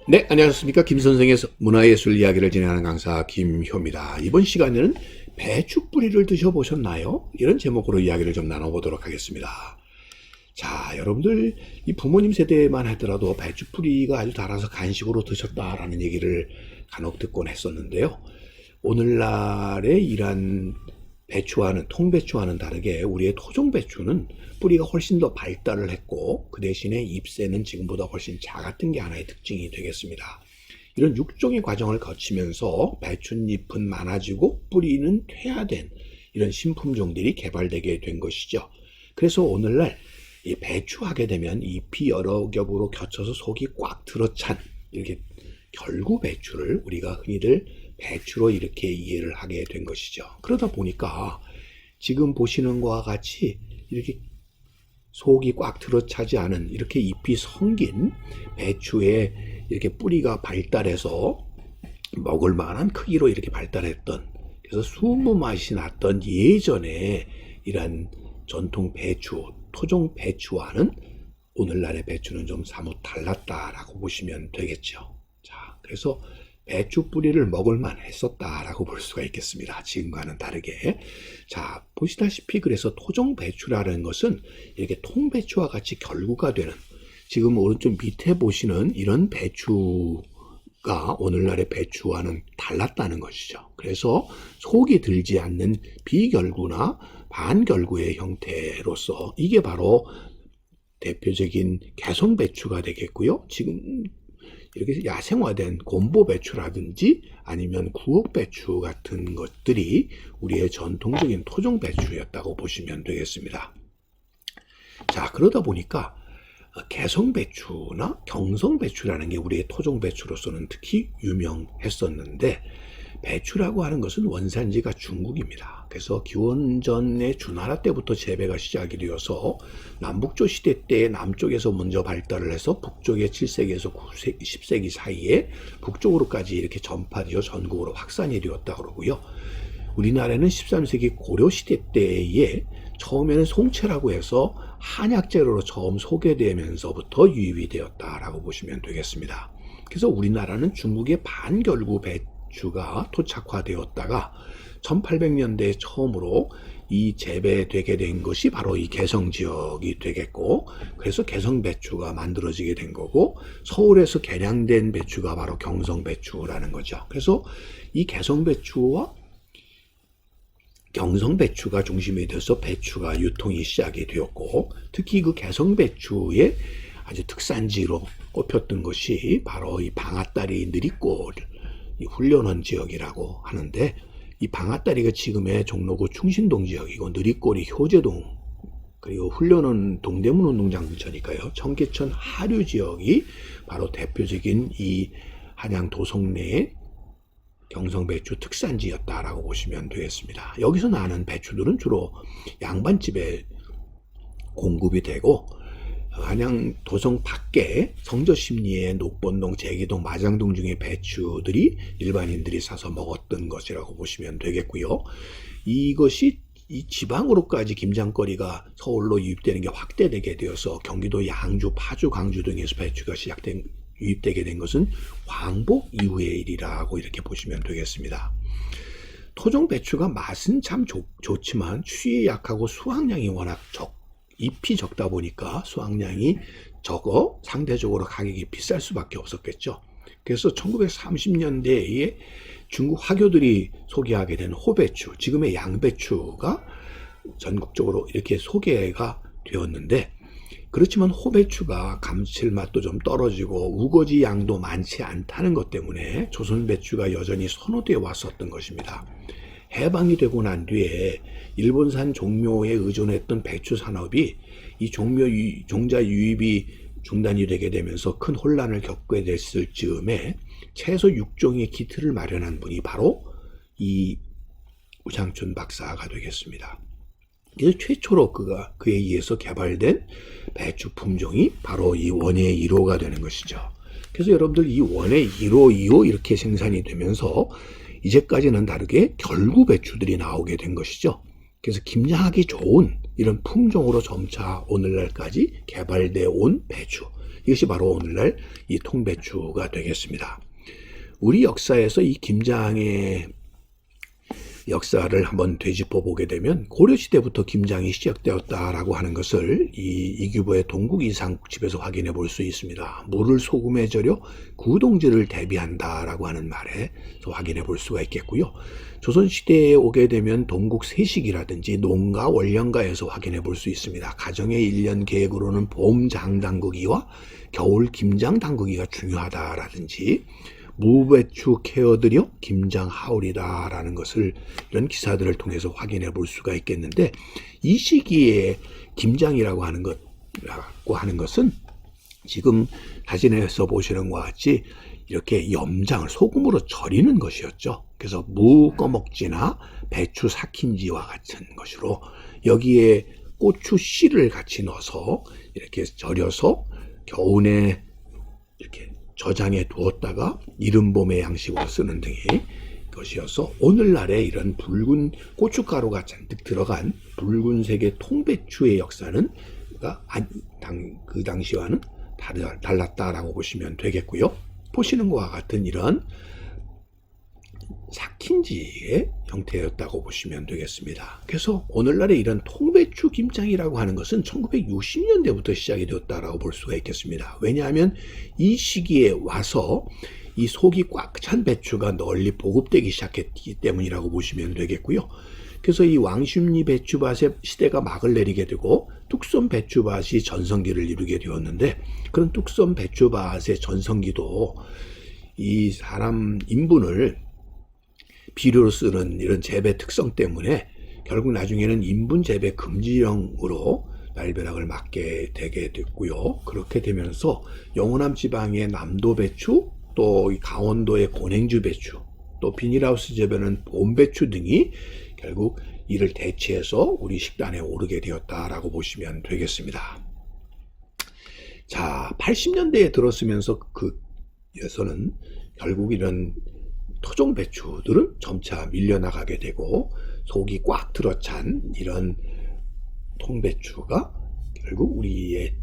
네, 안녕하십니까. 김선생의 문화예술 이야기를 진행하는 강사 김효입니다. 이번 시간에는 배추 뿌리를 드셔보셨나요? 이런 제목으로 이야기를 좀 나눠보도록 하겠습니다. 자, 여러분들 이 부모님 세대만 하더라도 배추 뿌리가 아주 달아서 간식으로 드셨다라는 얘기를 간혹 듣곤 했었는데요. 오늘날의 이러한 배추와는, 통배추와는 다르게 우리의 토종배추는 뿌리가 훨씬 더 발달을 했고 그 대신에 잎새는 지금보다 훨씬 작았던 게 하나의 특징이 되겠습니다. 이런 육종의 과정을 거치면서 배춧잎은 많아지고 뿌리는 퇴화된 이런 신품종들이 개발되게 된 것이죠. 그래서 오늘날 이 배추하게 되면 잎이 여러 겹으로 겹쳐서 속이 꽉 들어찬 이렇게 결구 배추를 우리가 흔히들 배추로 이렇게 이해를 하게 된 것이죠. 그러다 보니까 지금 보시는 것과 같이 이렇게 속이 꽉 들어차지 않은 이렇게 잎이 성긴 배추에 이렇게 뿌리가 발달해서 먹을 만한 크기로 이렇게 발달했던, 그래서 숨은 맛이 났던 예전에 이런 전통 배추, 토종 배추와는 오늘날의 배추는 좀 사뭇 달랐다라고 보시면 되겠죠. 자, 그래서 배추 뿌리를 먹을만 했었다라고 볼 수가 있겠습니다. 지금과는 다르게. 자, 보시다시피 그래서 토종 배추라는 것은 이렇게 통배추와 같이 결구가 되는, 지금 오른쪽 밑에 보시는 이런 배추가 오늘날의 배추와는 달랐다는 것이죠. 그래서 속이 들지 않는 비결구나 반결구의 형태로서 이게 바로 대표적인 개성배추가 되겠고요. 지금 이렇게 야생화된 곰보배추라든지 아니면 구옥배추 같은 것들이 우리의 전통적인 토종배추였다고 보시면 되겠습니다. 자, 그러다 보니까 개성배추나 경성배추라는 게 우리의 토종배추로서는 특히 유명했었는데, 배추라고 하는 것은 원산지가 중국입니다. 그래서 기원전의 주나라 때부터 재배가 시작이 되어서 남북조 시대 때 남쪽에서 먼저 발달을 해서 북쪽의 7세기에서 10세기 사이에 북쪽으로까지 이렇게 전파되어 전국으로 확산이 되었다고 그러고요. 우리나라는 13세기 고려 시대 때에 처음에는 송채라고 해서 한약 재료로 처음 소개되면서부터 유입이 되었다라고 보시면 되겠습니다. 그래서 우리나라는 중국의 반결구 배추가 토착화되었다가 1800년대에 처음으로 이 재배되게 된 것이 바로 이 개성 지역이 되겠고, 그래서 개성 배추가 만들어지게 된 거고, 서울에서 개량된 배추가 바로 경성 배추라는 거죠. 그래서 이 개성 배추와 경성 배추가 중심이 돼서 배추가 유통이 시작이 되었고, 특히 그 개성 배추의 아주 특산지로 꼽혔던 것이 바로 이 방앗다리 느릿골 이 훈련원 지역이라고 하는데, 이 방앗다리가 지금의 종로구 충신동 지역이고 느릿골이 효제동, 그리고 훈련원 동대문 운동장 근처니까요. 청계천 하류 지역이 바로 대표적인 이 한양 도성내의 경성배추 특산지였다라고 보시면 되겠습니다. 여기서 나는 배추들은 주로 양반집에 공급이 되고, 한양 도성 밖에 성저심리의 녹본동, 제기동, 마장동 중에 배추들이 일반인들이 사서 먹었던 것이라고 보시면 되겠고요. 이것이 이 지방으로까지 김장거리가 서울로 유입되는 게 확대되게 되어서 경기도 양주, 파주, 강주 등에서 배추가 유입되게 된 것은 광복 이후의 일이라고 이렇게 보시면 되겠습니다. 토종 배추가 맛은 참 좋지만 추위에 약하고 수확량이 워낙 잎이 적다 보니까 수확량이 적어 상대적으로 가격이 비쌀 수밖에 없었겠죠. 그래서 1930년대에 중국 화교들이 소개하게 된 호배추, 지금의 양배추가 전국적으로 이렇게 소개가 되었는데, 그렇지만 호배추가 감칠맛도 좀 떨어지고 우거지 양도 많지 않다는 것 때문에 조선 배추가 여전히 선호되어 왔었던 것입니다. 해방이 되고 난 뒤에 일본산 종묘에 의존했던 배추 산업이 이 종자 유입이 중단이 되게 되면서 큰 혼란을 겪게 됐을 즈음에 채소 6종의 키트를 마련한 분이 바로 이 우상춘 박사가 되겠습니다. 그래서 최초로 그에 의해서 개발된 배추 품종이 바로 이 원예 1호가 되는 것이죠. 그래서 여러분들 이 원예 1호, 2호 이렇게 생산이 되면서 이제까지는 다르게 결구 배추들이 나오게 된 것이죠. 그래서 김장하기 좋은 이런 품종으로 점차 오늘날까지 개발되어 온 배추, 이것이 바로 오늘날 이 통배추가 되겠습니다. 우리 역사에서 이 김장의 역사를 한번 되짚어 보게 되면 고려시대부터 김장이 시작되었다라고 하는 것을 이 이규보의 동국이상집에서 확인해 볼 수 있습니다. 물을 소금에 절여 구동질을 대비한다라고 하는 말에서 확인해 볼 수가 있겠고요. 조선시대에 오게 되면 동국세식이라든지 농가 원령가에서 확인해 볼 수 있습니다. 가정의 1년 계획으로는 봄 장당국이와 겨울 김장 당국이가 중요하다라든지 무배추 케어드려 김장 하울이다라는 것을 이런 기사들을 통해서 확인해 볼 수가 있겠는데, 이 시기에 김장이라고 하는 것은 지금 사진에서 보시는 것과 같이 이렇게 염장을 소금으로 절이는 것이었죠. 그래서 무 꺼먹지나 배추 삭힌지와 같은 것으로 여기에 고추 씨를 같이 넣어서 이렇게 절여서 겨우내 이렇게 저장해 두었다가 이른 봄의 양식으로 쓰는 등의 것이어서, 오늘날의 이런 붉은 고춧가루가 잔뜩 들어간 붉은색의 통배추의 역사는 그 당시와는 달랐다라고 보시면 되겠고요. 보시는 것과 같은 이런 삭힌지의 형태였다고 보시면 되겠습니다. 그래서 오늘날의 이런 통배추 김장이라고 하는 것은 1960년대부터 시작이 되었다라고 볼 수가 있겠습니다. 왜냐하면 이 시기에 와서 이 속이 꽉 찬 배추가 널리 보급되기 시작했기 때문이라고 보시면 되겠고요. 그래서 이 왕십리 배추밭의 시대가 막을 내리게 되고 뚝섬 배추밭이 전성기를 이루게 되었는데, 그런 뚝섬 배추밭의 전성기도 이 사람 인분을 비료로 쓰는 이런 재배 특성 때문에 결국 나중에는 인분 재배 금지령으로 날벼락을 맞게 되게 됐고요. 그렇게 되면서 영호남 지방의 남도 배추, 또 강원도의 고냉주 배추, 또 비닐하우스 재배는 봄배추 등이 결국 이를 대체해서 우리 식단에 오르게 되었다라고 보시면 되겠습니다. 자, 80년대에 들어서면서 그에서는 결국 이런 토종 배추들은 점차 밀려나가게 되고 속이 꽉 들어찬 이런 통배추가 결국 우리의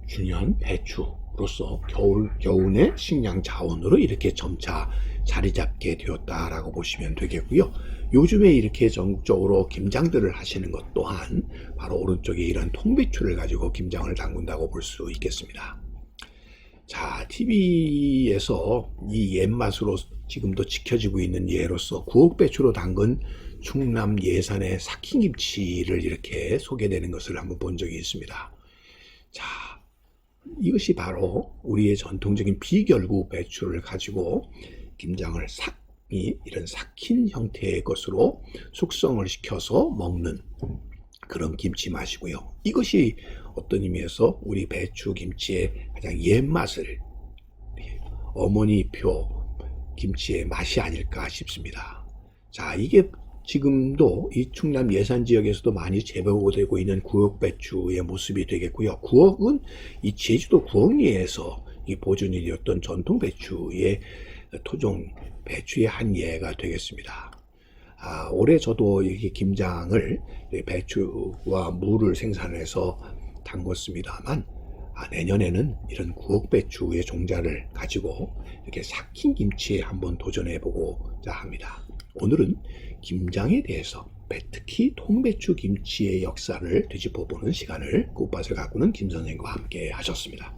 중요한 배추로서 겨우내 식량 자원으로 이렇게 점차 자리 잡게 되었다라고 보시면 되겠고요. 요즘에 이렇게 전국적으로 김장들을 하시는 것 또한 바로 오른쪽에 이런 통배추를 가지고 김장을 담근다고 볼 수 있겠습니다. 자, TV에서 이 옛맛으로 지금도 지켜지고 있는 예로서 구옥배추로 담근 충남 예산의 삭힌김치를 이렇게 소개되는 것을 한번 본 적이 있습니다. 자, 이것이 바로 우리의 전통적인 비결구 배추를 가지고 김장을 이런 삭힌 형태의 것으로 숙성을 시켜서 먹는 그런 김치 맛이고요. 이것이 어떤 의미에서 우리 배추 김치의 가장 옛맛을, 어머니표 김치의 맛이 아닐까 싶습니다. 자, 이게 지금도 이 충남 예산 지역에서도 많이 재배되고 있는 구옥배추의 모습이 되겠고요. 구옥은 이 제주도 구옥리에서 이 보존일이었던 전통 배추의 토종 배추의 한 예가 되겠습니다. 올해 저도 이렇게 김장을 배추와 무를 생산해서 담궜습니다만, 내년에는 이런 구옥배추의 종자를 가지고 이렇게 삭힌 김치에 한번 도전해보고자 합니다. 오늘은 김장에 대해서 특히 통배추 김치의 역사를 되짚어보는 시간을 꽃밭을 가꾸는 김 선생과 함께 하셨습니다.